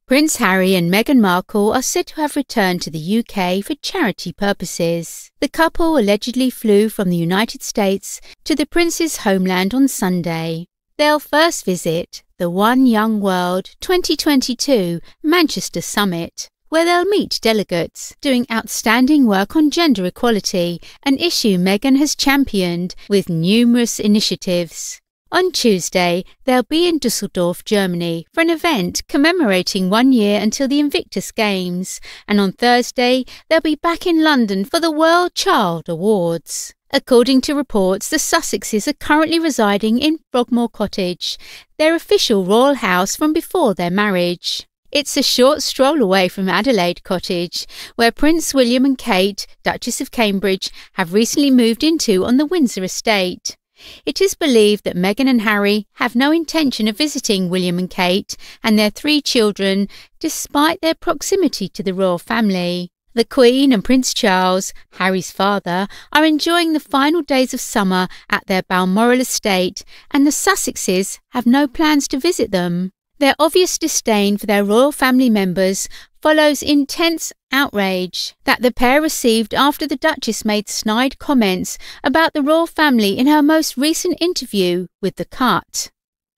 Prince Harry and Meghan Markle are said to have returned to the UK for charity purposes. The couple allegedly flew from the United States to the Prince's homeland on Sunday. They'll first visit the One Young World 2022 Manchester Summit, where they'll meet delegates doing outstanding work on gender equality, an issue Meghan has championed with numerous initiatives. On Tuesday, they'll be in Düsseldorf, Germany, for an event commemorating 1 year until the Invictus Games, and on Thursday, they'll be back in London for the World Child Awards. According to reports, the Sussexes are currently residing in Frogmore Cottage, their official royal house from before their marriage. It's a short stroll away from Adelaide Cottage, where Prince William and Kate, Duchess of Cambridge, have recently moved into on the Windsor estate. It is believed that Meghan and Harry have no intention of visiting William and Kate and their 3 children, despite their proximity to the royal family. The Queen and Prince Charles, Harry's father, are enjoying the final days of summer at their Balmoral estate, and the Sussexes have no plans to visit them. Their obvious disdain for their royal family members follows intense outrage that the pair received after the Duchess made snide comments about the royal family in her most recent interview with The Cut.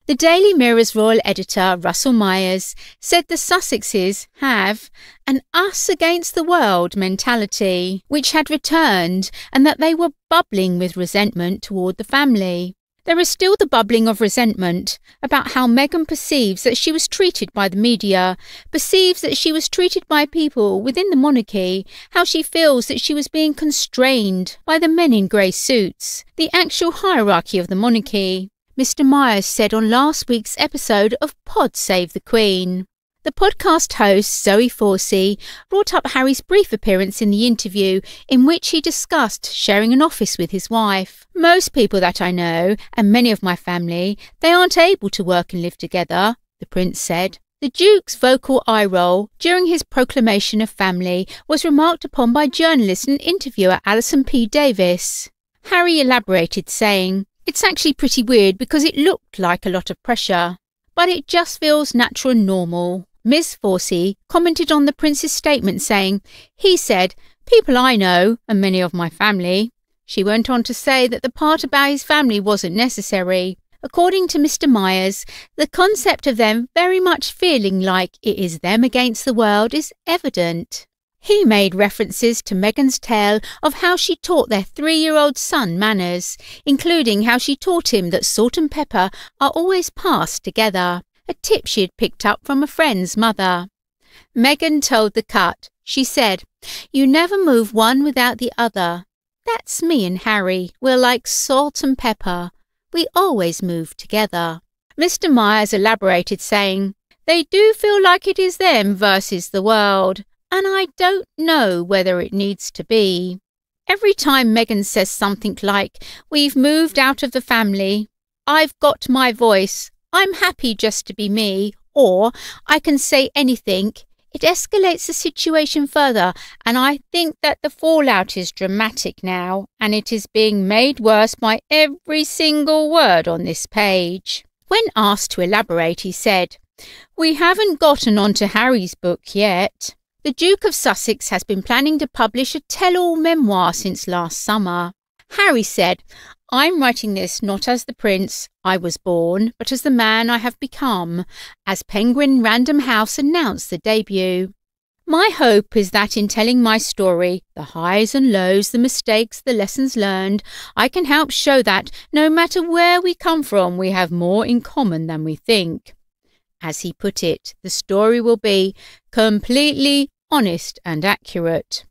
The Daily Mirror's royal editor, Russell Myers, said the Sussexes have an us against the world mentality, which had returned, and that they were bubbling with resentment toward the family. There is still the bubbling of resentment about how Meghan perceives that she was treated by the media, perceives that she was treated by people within the monarchy, how she feels that she was being constrained by the men in grey suits, the actual hierarchy of the monarchy, Mr. Myers said on last week's episode of Pod Save the Queen. The podcast host, Zoe Forsey, brought up Harry's brief appearance in the interview in which he discussed sharing an office with his wife. Most people that I know, and many of my family, they aren't able to work and live together, the Prince said. The Duke's vocal eye roll during his proclamation of family was remarked upon by journalist and interviewer Alison P. Davis. Harry elaborated, saying, "It's actually pretty weird because it looked like a lot of pressure, but it just feels natural and normal." Ms. Forsey commented on the Prince's statement, saying, "He said, people I know, and many of my family." She went on to say that the part about his family wasn't necessary. According to Mr. Myers, the concept of them very much feeling like it is them against the world is evident. He made references to Meghan's tale of how she taught their 3-year-old son manners, including how she taught him that salt and pepper are always passed together, a tip she had picked up from a friend's mother. Meghan told The Cut, she said, "You never move one without the other. That's me and Harry. We're like salt and pepper. We always move together." Mr. Myers elaborated, saying, "They do feel like it is them versus the world, and I don't know whether it needs to be." Every time Meghan says something like, "We've moved out of the family," "I've got my voice," "I'm happy just to be me," or "I can say anything," it escalates the situation further, and I think that the fallout is dramatic now, and it is being made worse by every single word on this page. When asked to elaborate, he said, "We haven't gotten on to Harry's book yet. The Duke of Sussex has been planning to publish a tell-all memoir since last summer." Harry said, "I'm writing this not as the prince I was born, but as the man I have become, as Penguin Random House announced the debut. My hope is that in telling my story, the highs and lows, the mistakes, the lessons learned, I can help show that no matter where we come from, we have more in common than we think. As he put it, the story will be completely honest and accurate."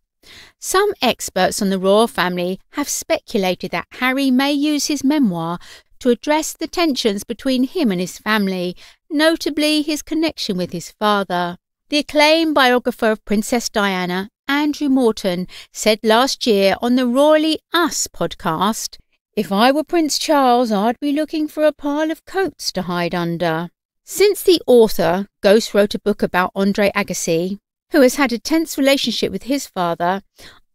Some experts on the royal family have speculated that Harry may use his memoir to address the tensions between him and his family, notably his connection with his father. The acclaimed biographer of Princess Diana, Andrew Morton, said last year on the Royally Us podcast, "If I were Prince Charles, I'd be looking for a pile of coats to hide under." Since the author ghost wrote a book about Andre Agassi, who has had a tense relationship with his father,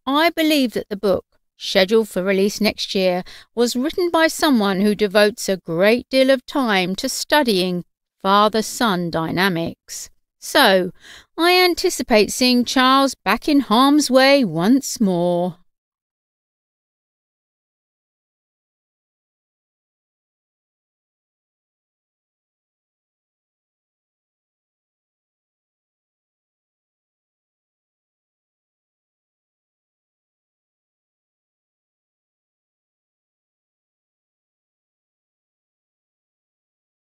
I believe that the book, scheduled for release next year, was written by someone who devotes a great deal of time to studying father-son dynamics. So, I anticipate seeing Charles back in harm's way once more.